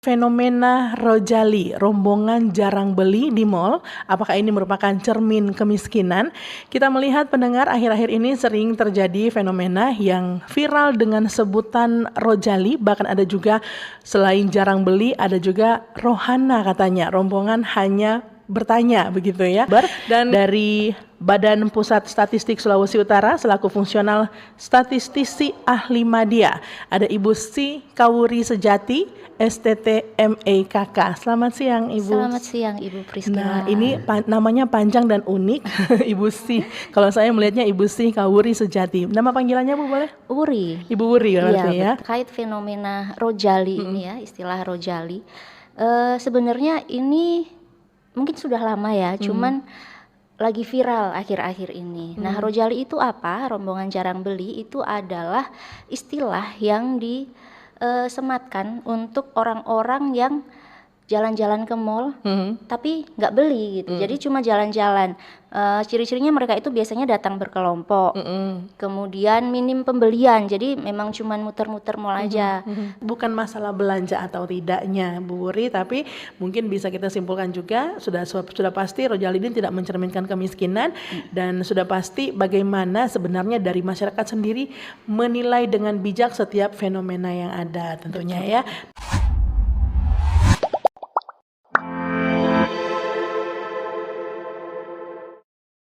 fenomena Rojali, rombongan jarang beli di mal. Apakah ini merupakan cermin kemiskinan? Kita melihat pendengar akhir-akhir ini sering terjadi fenomena yang viral dengan sebutan Rojali. Bahkan ada juga selain jarang beli, ada juga rohana katanya. Rombongan hanya bertanya begitu ya. Dan dari Badan Pusat Statistik Sulawesi Utara selaku fungsional statistisi ahli media ada Ibu Si Kawuri Sejati STT MEKK. Selamat siang Ibu. Selamat siang Ibu Priscilla. Nah ini namanya panjang dan unik. Ibu Si. Kalau saya melihatnya Ibu Si Kawuri Sejati. Nama panggilannya Bu boleh? Wuri. Ibu Wuri berarti ya. Terkait fenomena Rojali ini ya, istilah Rojali. Sebenarnya ini mungkin sudah lama ya, cuman lagi viral akhir-akhir ini. Nah, Rojali itu apa? Rombongan jarang beli itu adalah istilah yang disematkan untuk orang-orang yang jalan-jalan ke mall, tapi nggak beli gitu. Jadi cuma jalan-jalan. Ciri-cirinya mereka itu biasanya datang berkelompok. Kemudian minim pembelian. Jadi memang cuma muter-muter mall aja. Bukan masalah belanja atau tidaknya Bu Wuri, tapi mungkin bisa kita simpulkan juga sudah pasti Rojali ini tidak mencerminkan kemiskinan dan sudah pasti bagaimana sebenarnya dari masyarakat sendiri menilai dengan bijak setiap fenomena yang ada tentunya ya.